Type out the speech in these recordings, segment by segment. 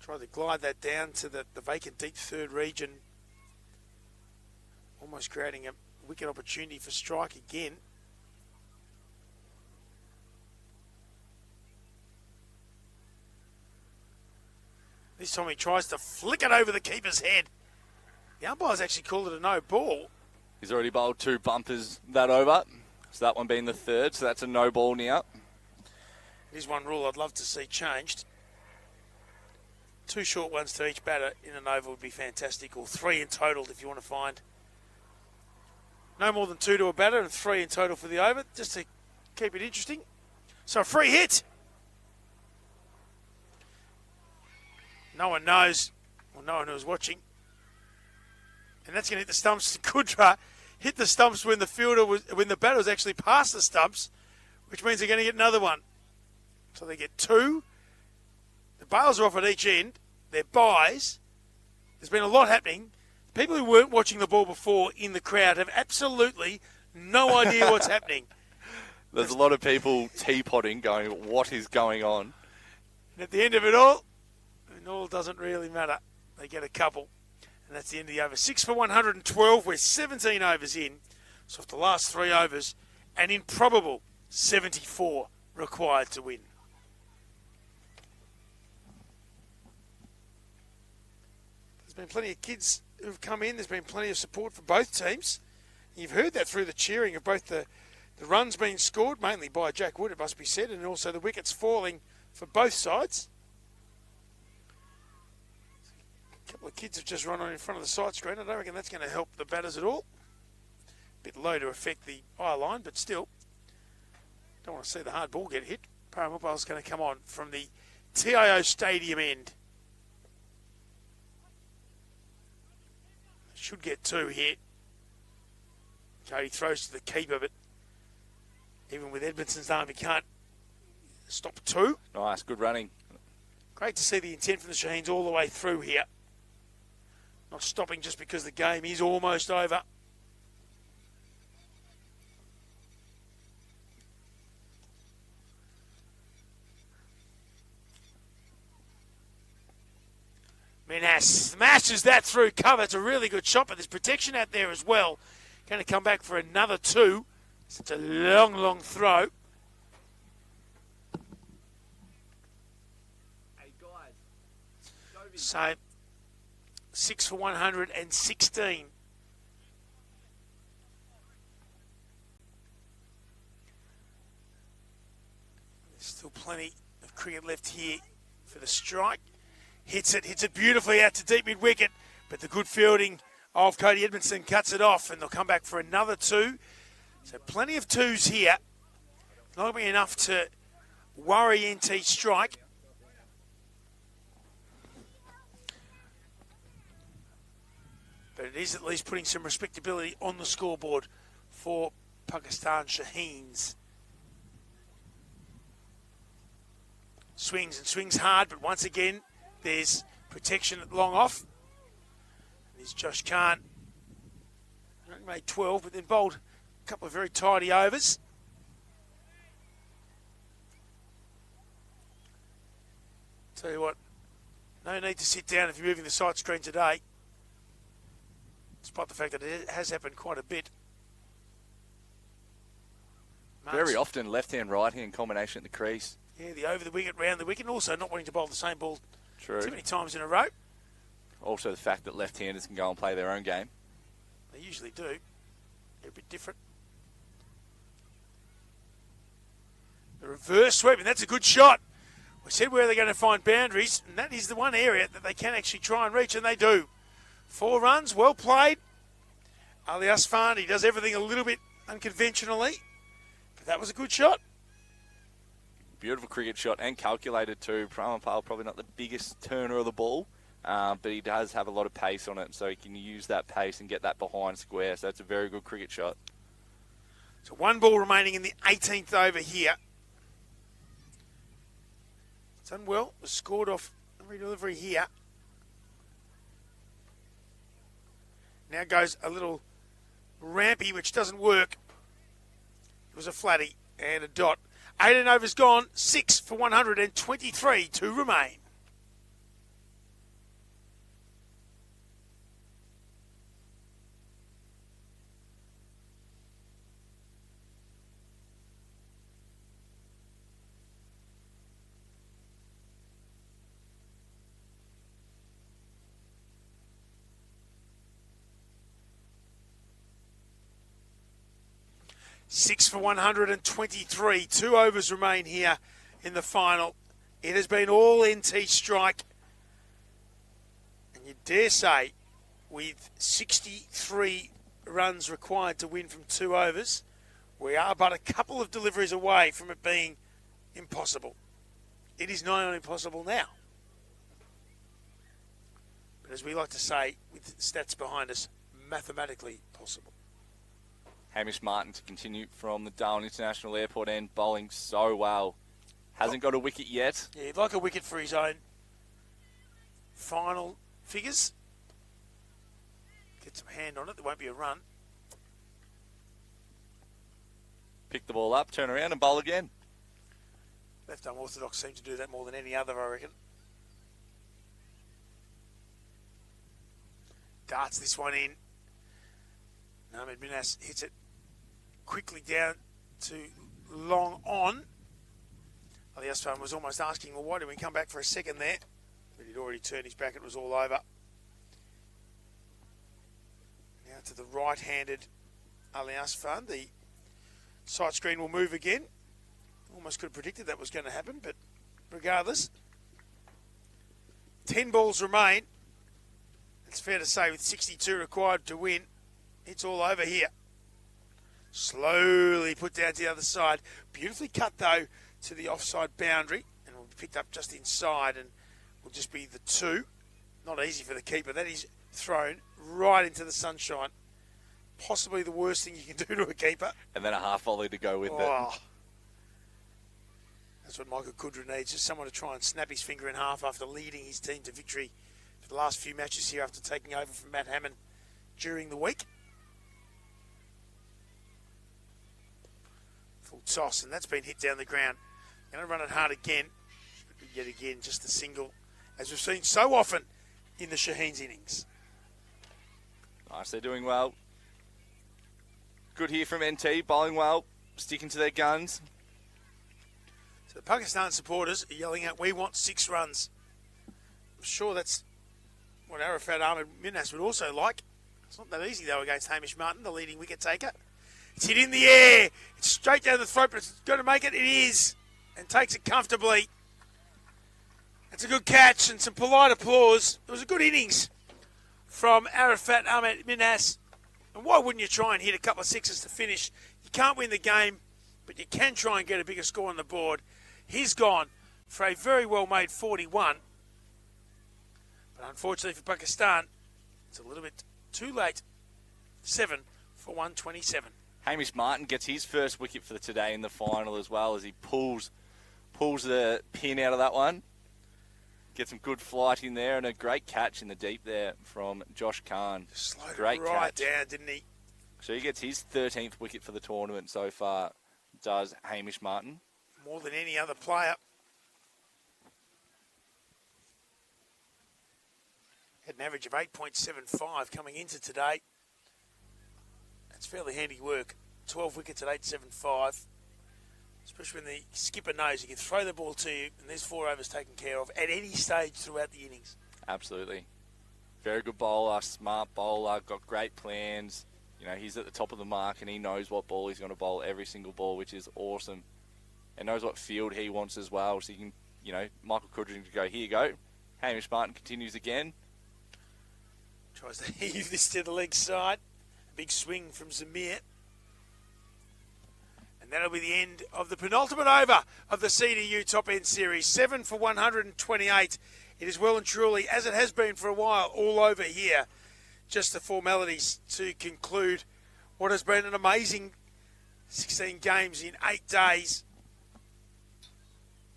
Try to glide that down to the vacant deep third region. Almost creating a wicket opportunity for strike again. This time he tries to flick it over the keeper's head. The umpire's actually called it a no ball. He's already bowled 2 bumpers that over. So that one being the third. So that's a no ball now. Here's one rule I'd love to see changed. 2 short ones to each batter in an over would be fantastic, or 3 in total if you want to find. No more than 2 to a batter and 3 in total for the over, just to keep it interesting. So a free hit. No one knows, or no one who's watching. And that's going to hit the stumps. Kudra hit the stumps when the batter was actually past the stumps, which means they're going to get another one. So they get 2. The bails are off at each end. They're buys. There's been a lot happening. People who weren't watching the ball before in the crowd have absolutely no idea what's happening. There's a lot of people teapotting going, what is going on? And at the end of it all doesn't really matter. They get a couple. And that's the end of the over. 6 for 112. We're 17 overs in. So after the last 3 overs, an improbable 74 required to win. There's been plenty of kids who've come in. There's been plenty of support for both teams. You've heard that through the cheering of both the runs being scored, mainly by Jack Wood, it must be said, and also the wickets falling for both sides. A couple of kids have just run on in front of the side screen. I don't reckon that's going to help the batters at all. A bit low to affect the eye line, but still. Don't want to see the hard ball get hit. Paramuppal's going to come on from the TIO Stadium end. Should get 2 here. Cody throws to the keeper, but even with Edmondson's arm, he can't stop 2. Nice, good running. Great to see the intent from the Shaheens all the way through here. Not stopping just because the game is almost over. Minhas smashes that through cover. It's a really good shot, but there's protection out there as well. Going to come back for another 2. Such a long, long throw. So, 6 for 116. There's still plenty of cricket left here for the strike. Hits it beautifully out to deep mid-wicket, but the good fielding of Cody Edmondson cuts it off, and they'll come back for another 2. So plenty of 2s here. Not going to be enough to worry NT Strike. But it is at least putting some respectability on the scoreboard for Pakistan Shaheens. Swings and swings hard, but once again, there's protection at long off. There's Josh Khan. He made 12, but then bowled a couple of very tidy overs. Tell you what, no need to sit down if you're moving the side screen today, despite the fact that it has happened quite a bit. Very often left-hand, right-hand combination at the crease. Yeah, the over the wicket, round the wicket, and also not wanting to bowl the same ball True. too many times in a row. Also the fact that left-handers can go and play their own game. They usually do. They're a bit different. The reverse sweep, and that's a good shot. We said where they're going to find boundaries, and that is the one area that they can actually try and reach, and they do. 4 runs, well played. Ali Asfan, he does everything a little bit unconventionally, but that was a good shot. Beautiful cricket shot and calculated too. Paramuppal probably not the biggest turner of the ball, but he does have a lot of pace on it, so he can use that pace and get that behind square. So it's a very good cricket shot. So 1 ball remaining in the 18th over here. It's done well. Was scored off every delivery here. Now goes a little rampy, which doesn't work. It was a flatty and a dot. 18 overs gone, 6 for 123 to remain. 6 for 123. 2 overs remain here in the final. It has been all NT strike. And you dare say, with 63 runs required to win from 2 overs, we are but a couple of deliveries away from it being impossible. It is nigh on impossible now. But as we like to say, with stats behind us, mathematically possible. Hamish Martin to continue from the Darwin International Airport end, bowling so well. Hasn't got a wicket yet. Yeah, he'd like a wicket for his own final figures. Get some hand on it. There won't be a run. Pick the ball up, turn around and bowl again. Left arm orthodox seem to do that more than any other, I reckon. Darts this one in. Ahmed Minas hits it quickly down to long on. Aliasfan was almost asking, well, why did we come back for a second there? But he'd already turned his back. It was all over. Now to the right-handed Aliasfan. The sight screen will move again. Almost could have predicted that was going to happen, but regardless, 10 balls remain. It's fair to say with 62 required to win, it's all over here. Slowly put down to the other side. Beautifully cut, though, to the offside boundary, and will be picked up just inside and will just be the 2. Not easy for the keeper. That is thrown right into the sunshine. Possibly the worst thing you can do to a keeper. And then a half volley to go with it. That's what Michael Kudra needs, just someone to try and snap his finger in half after leading his team to victory for the last few matches here after taking over from Matt Hammond during the week. Full toss, and that's been hit down the ground. Going to run it hard again. Yet again, just a single, as we've seen so often in the Shaheen's innings. Nice, they're doing well. Good here from NT, bowling well, sticking to their guns. So the Pakistan supporters are yelling out, we want 6 runs. I'm sure that's what Arafat Ahmed Minas would also like. It's not that easy, though, against Hamish Martin, the leading wicket taker. It's hit in the air. It's straight down the throat, but it's going to make it. It is. And takes it comfortably. It's a good catch and some polite applause. It was a good innings from Arafat Ahmed Minas. And why wouldn't you try and hit a couple of sixes to finish? You can't win the game, but you can try and get a bigger score on the board. He's gone for a very well-made 41. But unfortunately for Pakistan, it's a little bit too late. 7 for 127. Hamish Martin gets his first wicket for today in the final as well as he pulls the pin out of that one. Gets some good flight in there and a great catch in the deep there from Josh Khan. Slowed Great right catch. down, didn't he? So he gets his 13th wicket for the tournament so far, does Hamish Martin. More than any other player. Had an average of 8.75 coming into today. That's fairly handy work. 12 wickets at 8.75. Especially when the skipper knows he can throw the ball to you and there's 4 overs taken care of at any stage throughout the innings. Absolutely. Very good bowler, smart bowler, got great plans. You know, he's at the top of the mark and he knows what ball he's going to bowl every single ball, which is awesome. And knows what field he wants as well. So you can, you know, Michael Kudring to go, here you go. Hamish Martin continues again. Tries to heave this to the leg side. A big swing from Zamir. And that'll be the end of the penultimate over of the CDU Top End Series. 7 for 128. It is well and truly, as it has been for a while, all over here. Just the formalities to conclude what has been an amazing 16 games in 8 days.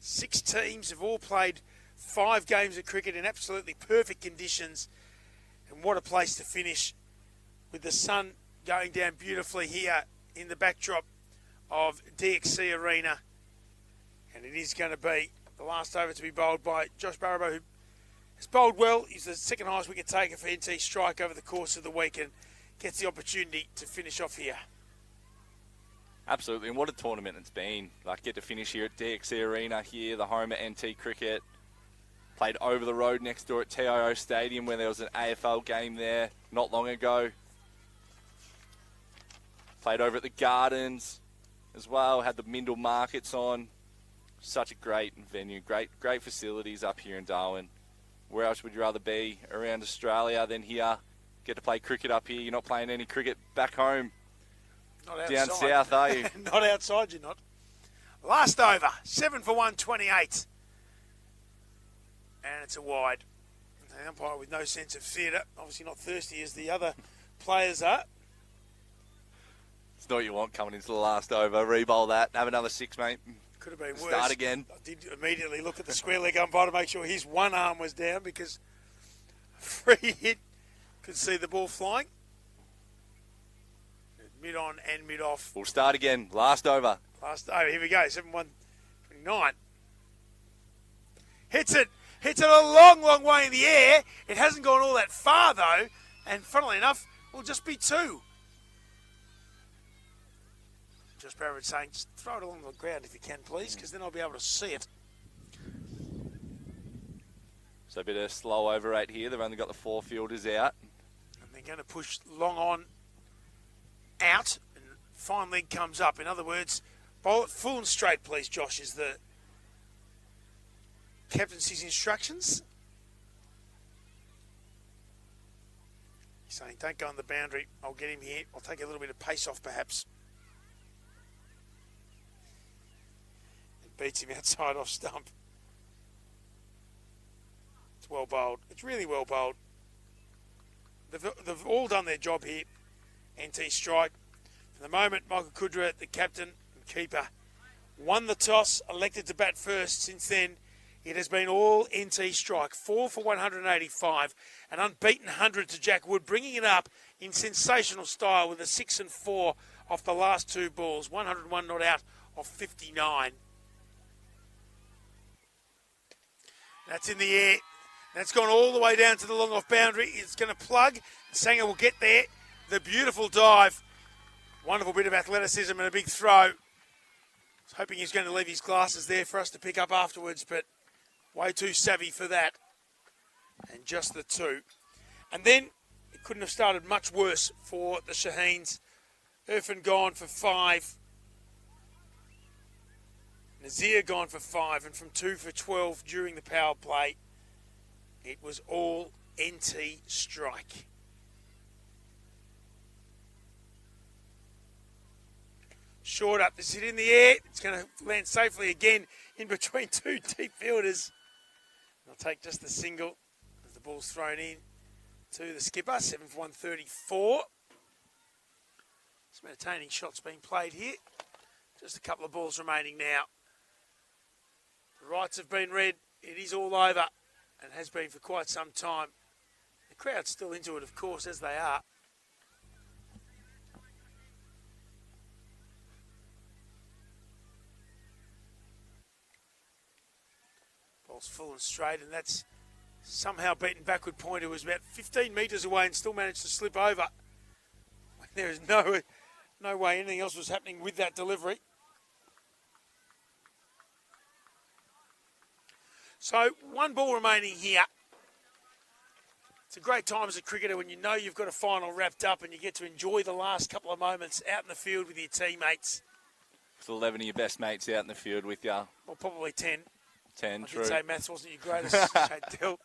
6 teams have all played 5 games of cricket in absolutely perfect conditions. And what a place to finish with the sun going down beautifully here in the backdrop of DXC Arena. And it is going to be the last over to be bowled by Josh Barabo, who has bowled well. He's the second highest wicket taker for NT Strike over the course of the week and gets the opportunity to finish off here. Absolutely, and what a tournament it's been. Like, get to finish here at DXC Arena here, the home at NT Cricket. Played over the road next door at TIO Stadium where there was an AFL game there not long ago. Played over at the Gardens as well. Had the Mindle Markets on. Such a great venue. Great facilities up here in Darwin. Where else would you rather be around Australia than here? Get to play cricket up here. You're not playing any cricket back home. Not outside. Down south, are you? Not outside, you're not. Last over, 7 for 128. And it's a wide. The umpire with no sense of theatre, obviously not thirsty as the other players are. It's not what you want coming into the last over. Re-bowl that. Have another 6, mate. Could have been worse. Start again. I did immediately look at the square leg umpire to make sure his one arm was down because free hit, could see the ball flying. Mid on and mid off. We'll start again. Last over. Last over. Here we go. 7-1-29. Hits it. Hits it a long, long way in the air. It hasn't gone all that far, though. And funnily enough, will just be 2. Josh Barrett saying, just throw it along the ground if you can, please, because then I'll be able to see it. So a bit of slow over rate here. They've only got the 4 fielders out. And they're going to push long on out, and fine leg comes up. In other words, bowl it full and straight, please, Josh, is the captaincy's instructions. He's saying, don't go on the boundary. I'll get him here. I'll take a little bit of pace off, perhaps. It beats him outside off stump. It's well bowled. It's really well bowled. They've all done their job here. NT strike. For the moment, Michael Kudra, the captain and keeper, won the toss, elected to bat first. Since then, it has been all NT strike. 4 for 185, an unbeaten 100 to Jack Wood, bringing it up in sensational style with a 6 and 4 off the last 2 balls. 101 not out of 59. That's in the air. That's gone all the way down to the long off boundary. It's going to plug. Sanger will get there. The beautiful dive. Wonderful bit of athleticism and a big throw. I was hoping he's going to leave his glasses there for us to pick up afterwards, but way too savvy for that. And just the 2. And then it couldn't have started much worse for the Shaheens. Irfan gone for 5. Nazir gone for 5, and from 2 for 12 during the power play. It was all NT strike. Short up, this is in the air. It's going to land safely again in between 2 deep fielders. They'll take just the single as the ball's thrown in to the skipper. 7 for 134. Some entertaining shots being played here. Just a couple of balls remaining now. The rights have been read. It is all over and has been for quite some time. The crowd's still into it, of course, as they are. Ball's full and straight, and that's somehow beaten backward point, who was about 15 metres away and still managed to slip over. There is no way anything else was happening with that delivery. So 1 ball remaining here. It's a great time as a cricketer when you know you've got a final wrapped up and you get to enjoy the last couple of moments out in the field with your teammates. With 11 of your best mates out in the field with you. Well, probably 10. 10, I true. did say maths wasn't your greatest Dill,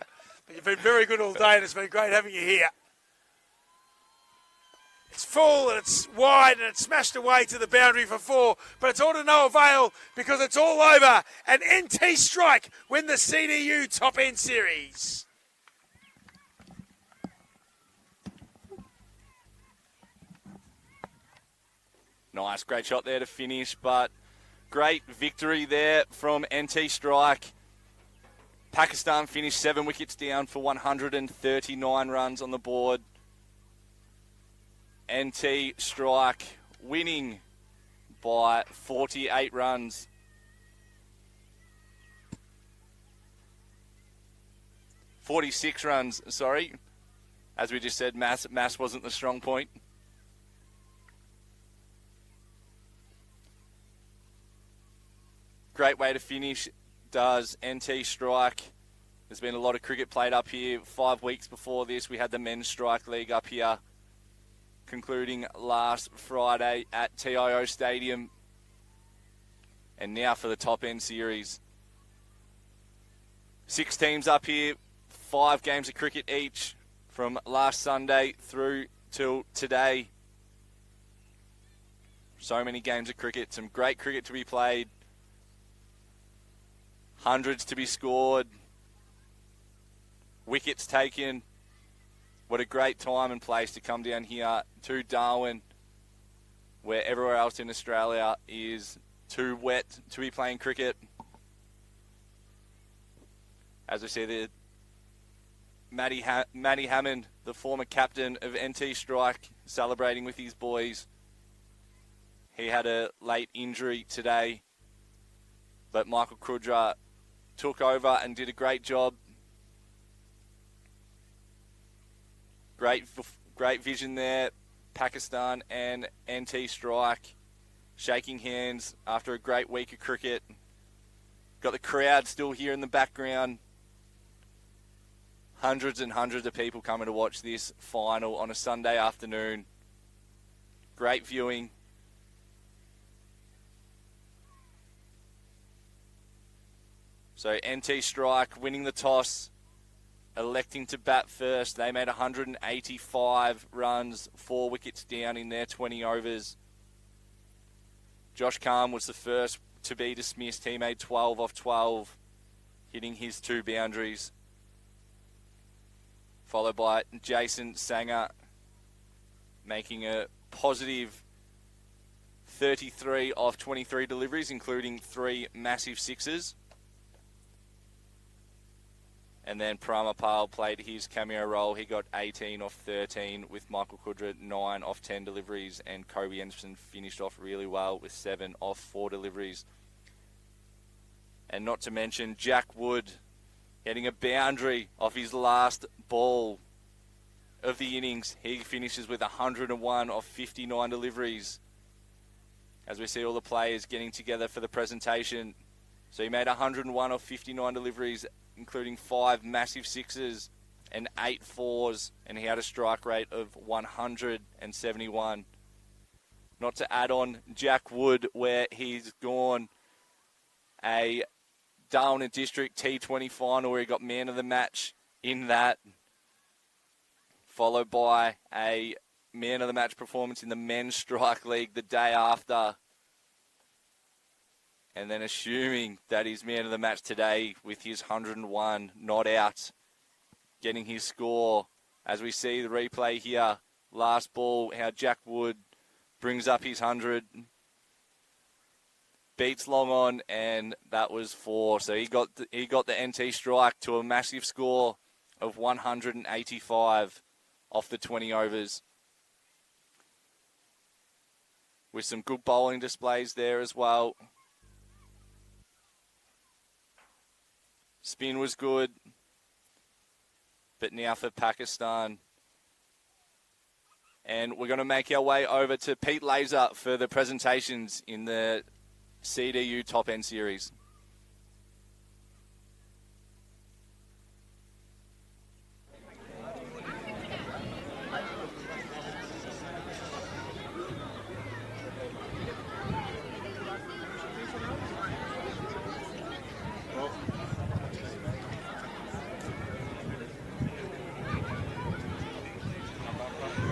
but you've been very good all day and it's been great having you here. It's full and it's wide and it's smashed away to the boundary for 4, but it's all to no avail because it's all over. An NT strike win the CDU Top End Series. Nice, great shot there to finish, but great victory there from NT Strike. Pakistan finished 7 wickets down for 139 runs on the board. NT Strike winning by 48 runs. "46 runs, sorry. As we just said, mass wasn't the strong point. Great way to finish does NT Strike. There's been a lot of cricket played up here. 5 weeks before this, we had the Men's Strike League up here. concluding last Friday at TIO Stadium. And now for the top end series. 6 teams up here, 5 games of cricket each from last Sunday through till today. So many games of cricket, some great cricket to be played, hundreds to be scored, wickets taken. What a great time and place to come down here to Darwin, where everywhere else in Australia is too wet to be playing cricket. As I said, Matty Hammond, the former captain of NT Strike, celebrating with his boys. He had a late injury today, but Michael Krudra took over and did a great job. Great vision there. Pakistan and NT Strike shaking hands after a great week of cricket. Got the crowd still here in the background. Hundreds and hundreds of people coming to watch this final on a Sunday afternoon. Great viewing. So NT Strike winning the toss, electing to bat first. They made 185 runs, 4 wickets down in their 20 overs. Josh Calm was the first to be dismissed. He made 12 off 12, hitting his 2 boundaries. Followed by Jason Sanger, making a positive 33 off 23 deliveries, including 3 massive sixes. And then Pramapal played his cameo role. He got 18 off 13 with Michael Krudra, 9 off 10 deliveries. And Kobe Anderson finished off really well with 7 off 4 deliveries. And not to mention Jack Wood getting a boundary off his last ball of the innings. He finishes with 101 off 59 deliveries. As we see all the players getting together for the presentation. So he made 101 off 59 deliveries, including 5 massive sixes and 8 fours, and he had a strike rate of 171. Not to add on Jack Wood, where he's gone a Darwin District T20 final where he got man of the match in that, followed by a man of the match performance in the Men's Strike League the day after. And then assuming that he's man of the match today with his 101 not out, getting his score. As we see the replay here, last ball, how Jack Wood brings up his 100, beats long on, and that was 4. So he got the NT Strike to a massive score of 185 off the 20 overs. With some good bowling displays there as well. Spin was good, but now for Pakistan. And we're going to make our way over to Pete Laser for the presentations in the CDU Top End Series.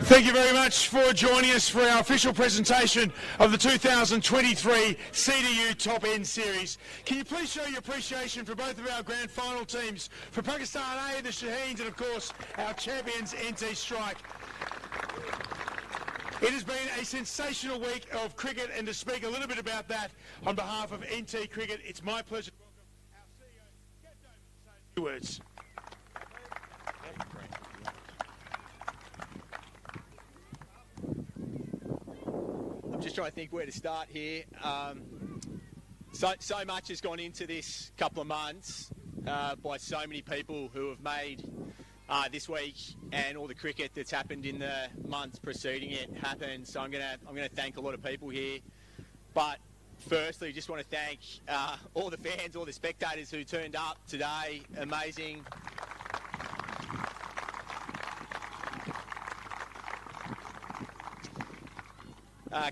Thank you very much for joining us for our official presentation of the 2023 CDU Top End Series. Can you please show your appreciation for both of our grand final teams, for Pakistan A, the Shaheens, and of course our champions NT Strike. It has been a sensational week of cricket, and to speak a little bit about that on behalf of NT Cricket, it's my pleasure to welcome our CEO, Kat David, to say a few words. Just trying to think where to start here. So much has gone into this couple of months by so many people who have made this week and all the cricket that's happened in the months preceding it happen. So I'm gonna thank a lot of people here. But firstly, just want to thank all the fans, all the spectators who turned up today. Amazing.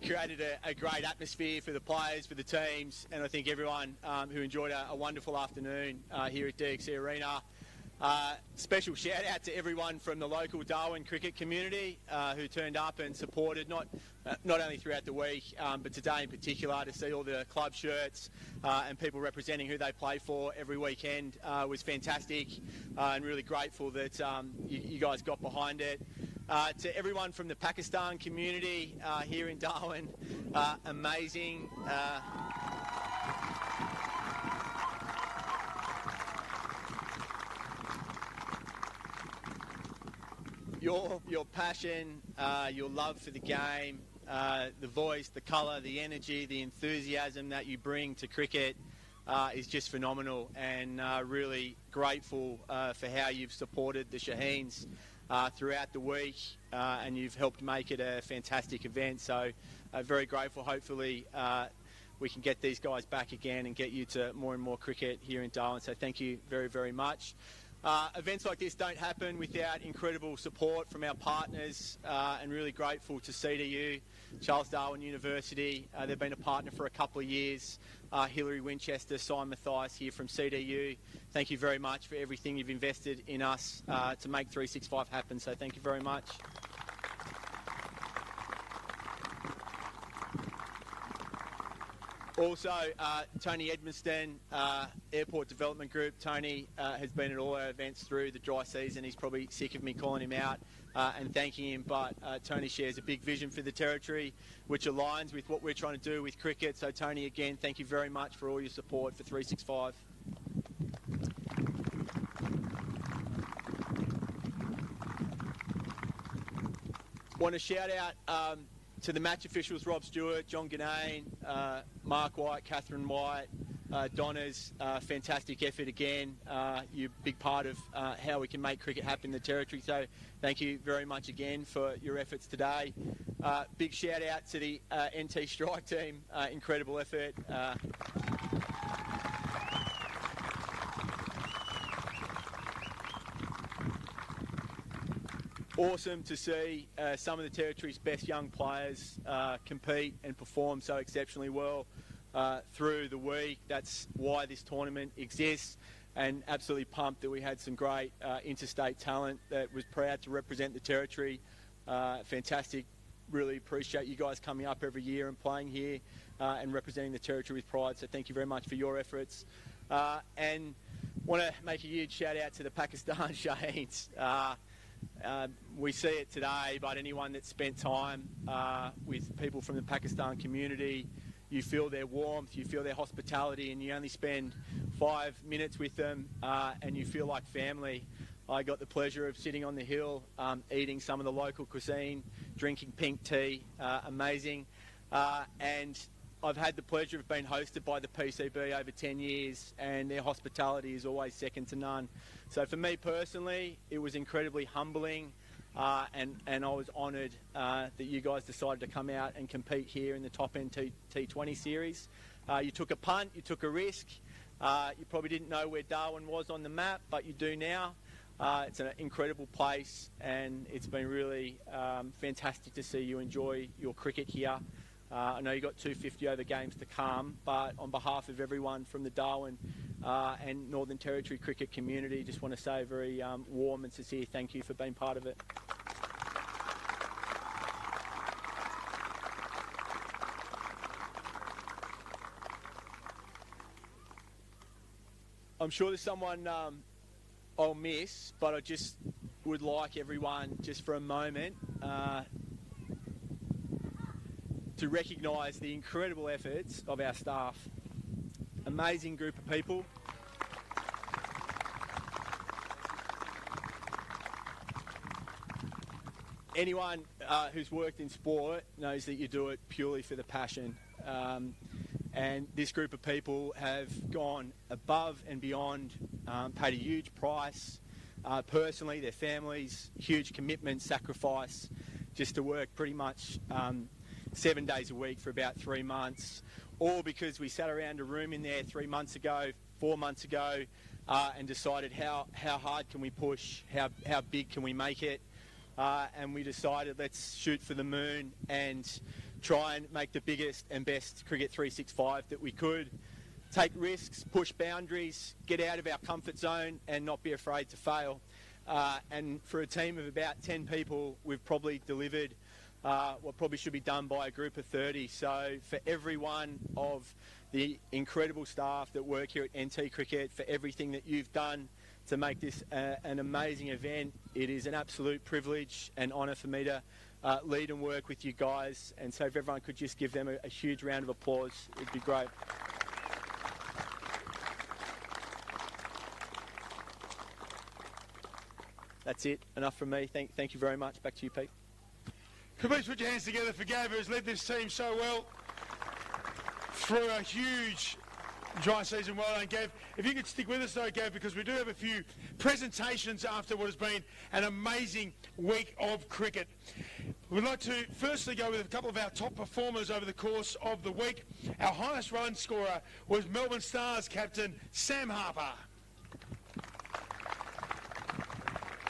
created a great atmosphere for the players, for the teams, and I think everyone who enjoyed a wonderful afternoon here at DXC Arena. Special shout out to everyone from the local Darwin cricket community who turned up and supported, not only throughout the week, but today in particular, to see all the club shirts and people representing who they play for every weekend was fantastic, and really grateful that you guys got behind it. To everyone from the Pakistan community here in Darwin, amazing. Your passion, your love for the game, the voice, the colour, the energy, the enthusiasm that you bring to cricket is just phenomenal, and really grateful for how you've supported the Shaheens throughout the week, and you've helped make it a fantastic event. So very grateful. Hopefully we can get these guys back again and get you to more and more cricket here in Darwin. So thank you very, very much. Events like this don't happen without incredible support from our partners, and really grateful to CDU, Charles Darwin University. They've been a partner for a couple of years. Hilary Winchester, Simon Mathias here from CDU. Thank you very much for everything you've invested in us to make 365 happen. So thank you very much. Also, Tony Edmiston, Airport Development Group. Tony has been at all our events through the dry season. He's probably sick of me calling him out and thanking him, but Tony shares a big vision for the territory, which aligns with what we're trying to do with cricket. So Tony, again, thank you very much for all your support for 365. Want to shout out to the match officials, Rob Stewart, John Ganane, Mark White, Catherine White, Donna's fantastic effort again. You're a big part of how we can make cricket happen in the territory. So thank you very much again for your efforts today. Big shout out to the NT Strike team, incredible effort. Awesome to see some of the territory's best young players compete and perform so exceptionally well through the week. That's why this tournament exists, and absolutely pumped that we had some great interstate talent that was proud to represent the territory. Fantastic. Really appreciate you guys coming up every year and playing here and representing the territory with pride. So thank you very much for your efforts. And want to make a huge shout out to the Pakistan Shaheens. We see it today, but anyone that's spent time with people from the Pakistan community, you feel their warmth, you feel their hospitality, and you only spend 5 minutes with them and you feel like family. I got the pleasure of sitting on the hill, eating some of the local cuisine, drinking pink tea, amazing. And I've had the pleasure of being hosted by the PCB over 10 years, and their hospitality is always second to none. So for me personally, it was incredibly humbling, and I was honoured that you guys decided to come out and compete here in the top end T20 series. You took a punt, you took a risk. You probably didn't know where Darwin was on the map, but you do now. It's an incredible place, and it's been really fantastic to see you enjoy your cricket here. I know you've got 250 over games to come, but on behalf of everyone from the Darwin and Northern Territory cricket community, just want to say a very warm and sincere thank you for being part of it. I'm sure there's someone I'll miss, but I just would like everyone, just for a moment, to recognise the incredible efforts of our staff. Amazing group of people. Anyone who's worked in sport knows that you do it purely for the passion. And this group of people have gone above and beyond, paid a huge price, personally, their families, huge commitment, sacrifice, just to work pretty much 7 days a week for about 3 months, all because we sat around a room in there 3 months ago, 4 months ago, and decided how hard can we push, how big can we make it, and we decided let's shoot for the moon. And try and make the biggest and best Cricket 365 that we could. Take risks, push boundaries, get out of our comfort zone and not be afraid to fail. And for a team of about 10 people, we've probably delivered what probably should be done by a group of 30. So for every one of the incredible staff that work here at NT Cricket, for everything that you've done to make this an amazing event, it is an absolute privilege and honour for me to lead and work with you guys. And so if everyone could just give them a huge round of applause, it'd be great. That's it. Enough from me. Thank you very much. Back to you, Pete. Could please put your hands together for Gav, who's led this team so well through a huge dry season. Well done, Gav. If you could stick with us though, Gav, because we do have a few presentations after what has been an amazing week of cricket. We'd like to firstly go with a couple of our top performers over the course of the week. Our highest run scorer was Melbourne Stars captain Sam Harper.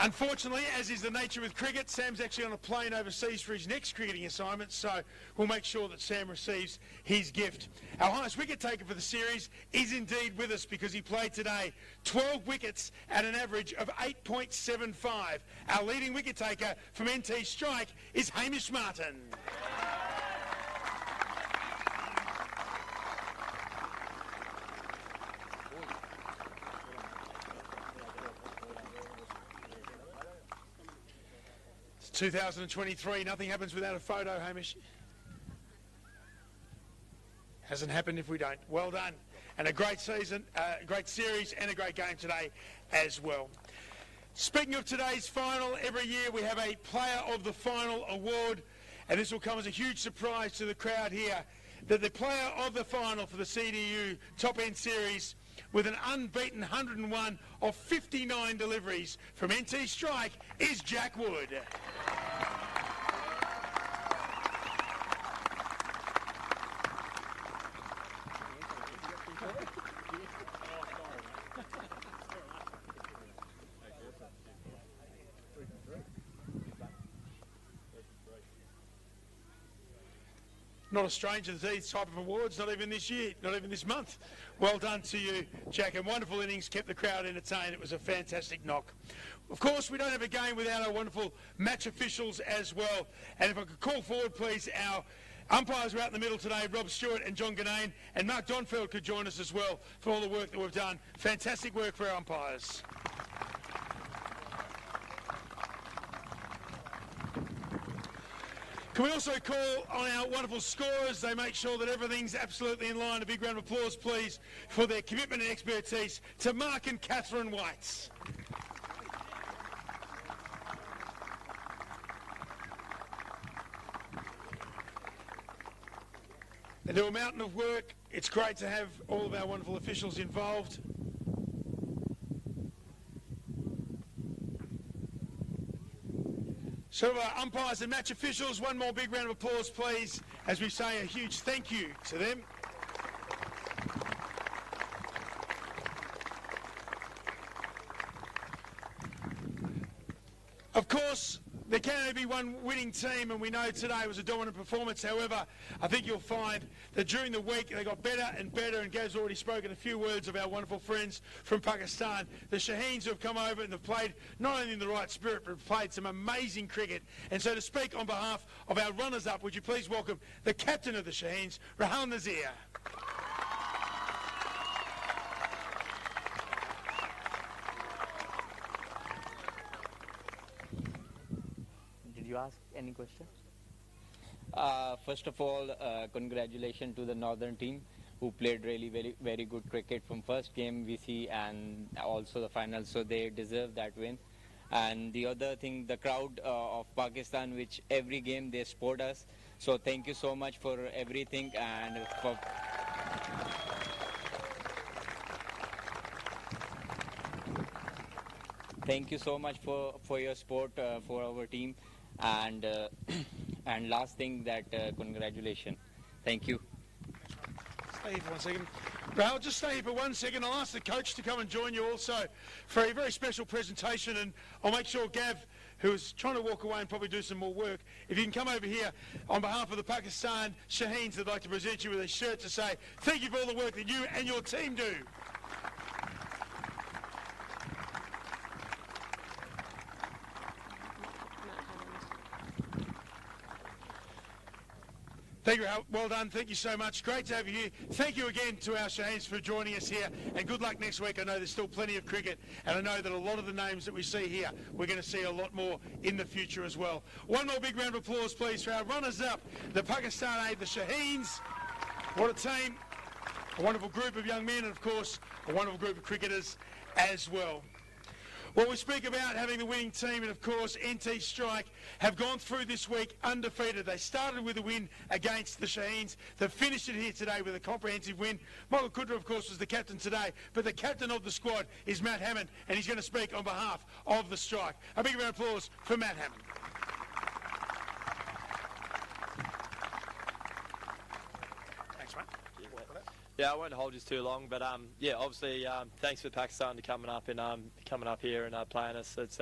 Unfortunately, as is the nature with cricket, Sam's actually on a plane overseas for his next cricketing assignment, so we'll make sure that Sam receives his gift. Our highest wicket taker for the series is indeed with us because he played today 12 wickets at an average of 8.75. Our leading wicket taker from NT Strike is Hamish Martin. It's 2023, nothing happens without a photo, Hamish. Hasn't happened if we don't. Well done. And a great season, a great series and a great game today as well. Speaking of today's final, every year we have a Player of the Final award, and this will come as a huge surprise to the crowd here, that the Player of the Final for the CDU Top End Series, with an unbeaten 101 of 59 deliveries from NT Strike, is Jack Wood. Not a stranger to these type of awards, not even this year, not even this month. Well done to you, Jack, and wonderful innings, kept the crowd entertained. It was a fantastic knock. Of course, we don't have a game without our wonderful match officials as well. And if I could call forward, please, our umpires are out in the middle today, Rob Stewart and John Ganane, and Mark Donfeld could join us as well for all the work that we've done. Fantastic work for our umpires. Can we also call on our wonderful scorers? They make sure that everything's absolutely in line. A big round of applause, please, for their commitment and expertise to Mark and Catherine Whites. They do a mountain of work. It's great to have all of our wonderful officials involved. So umpires and match officials, one more big round of applause, please, as we say a huge thank you to them. Of course, there can only be one winning team, and we know today was a dominant performance. However, I think you'll find that during the week they got better and better, and Gav's already spoken a few words of our wonderful friends from Pakistan, the Shaheens, who have come over and have played not only in the right spirit, but have played some amazing cricket. And so to speak on behalf of our runners-up, would you please welcome the captain of the Shaheens, Rahul Nazir. You ask any question? First of all, congratulations to the Northern team who played really very good cricket from first game we see and also the final, so they deserve that win. And the other thing, the crowd of Pakistan, which every game they support us, so thank you so much for everything and for thank you so much for your support for our team. And and last thing that congratulations. Thank you. Stay here for 1 second. Well, I'll just stay here for 1 second. I'll ask the coach to come and join you also for a very special presentation, and I'll make sure Gav, who is trying to walk away and probably do some more work, if you can come over here on behalf of the Pakistan Shaheens, they'd like to present you with a shirt to say thank you for all the work that you and your team do. Thank you, well done. Thank you so much. Great to have you here. Thank you again to our Shaheens for joining us here, and good luck next week. I know there's still plenty of cricket, and I know that a lot of the names that we see here, we're going to see a lot more in the future as well. One more big round of applause, please, for our runners-up, the Pakistan A, the Shaheens. What a team, a wonderful group of young men, and of course, a wonderful group of cricketers as well. Well, we speak about having the winning team, and of course NT Strike have gone through this week undefeated. They started with a win against the Shaheens. They've finished it here today with a comprehensive win. Michael Kudra, of course, was the captain today, but the captain of the squad is Matt Hammond, and he's going to speak on behalf of the Strike. A big round of applause for Matt Hammond. Thanks, mate. Yeah, I won't hold you too long, but yeah, obviously, thanks for Pakistan to coming up here and playing us. It's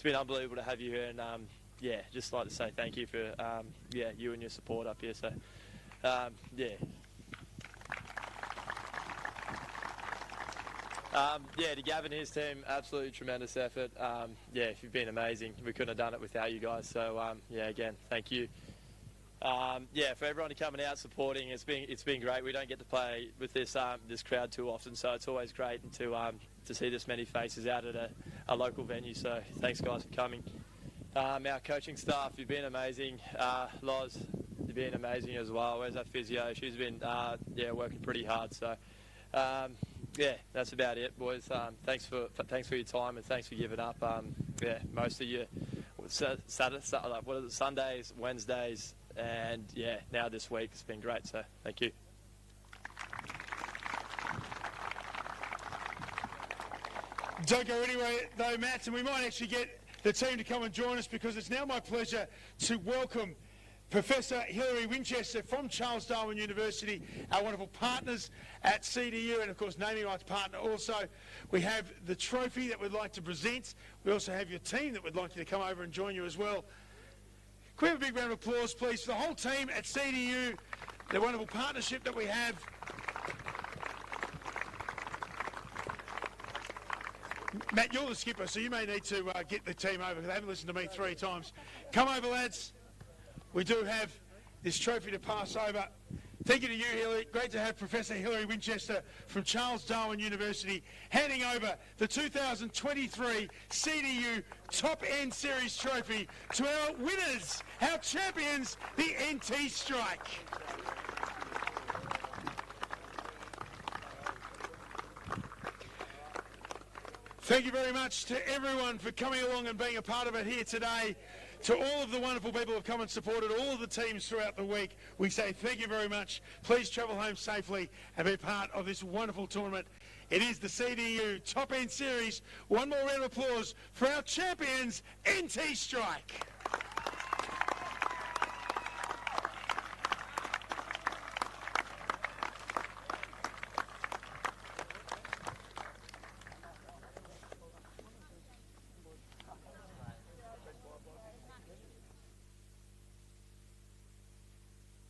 been unbelievable to have you here, and yeah, just like to say thank you for yeah, you and your support up here. So yeah. Yeah, to Gavin and his team, absolutely tremendous effort. Yeah, you've been amazing. We couldn't have done it without you guys. So yeah, again, thank you. Yeah, for everyone coming out supporting, it's been great. We don't get to play with this crowd too often, so it's always great to see this many faces out at a local venue. So thanks guys for coming. Our coaching staff, you've been amazing. Loz, you've been amazing as well. Where's our physio? She's been yeah, working pretty hard. So yeah, that's about it, boys. Thanks for your time, and thanks for giving up. Yeah, most of you Sundays, Wednesdays. And yeah, now this week it's been great, so thank you. Don't go anywhere though, Matt, and we might actually get the team to come and join us, because it's now my pleasure to welcome Professor Hilary Winchester from Charles Darwin University, our wonderful partners at CDU, and of course naming rights partner also. We have the trophy that we'd like to present. We also have your team that would like you to come over and join you as well. Can we have a big round of applause, please, for the whole team at CDU, the wonderful partnership that we have. Matt, you're the skipper, so you may need to get the team over, because they haven't listened to me 3 times. Come over, lads. We do have this trophy to pass over. Thank you to you, Hilary. Great to have Professor Hilary Winchester from Charles Darwin University handing over the 2023 CDU Top End Series Trophy to our winners, our champions, the NT Strike. Thank you very much to everyone for coming along and being a part of it here today. To all of the wonderful people who have come and supported all of the teams throughout the week, we say thank you very much. Please travel home safely and be part of this wonderful tournament. It is the CDU Top End Series. One more round of applause for our champions, NT Strike.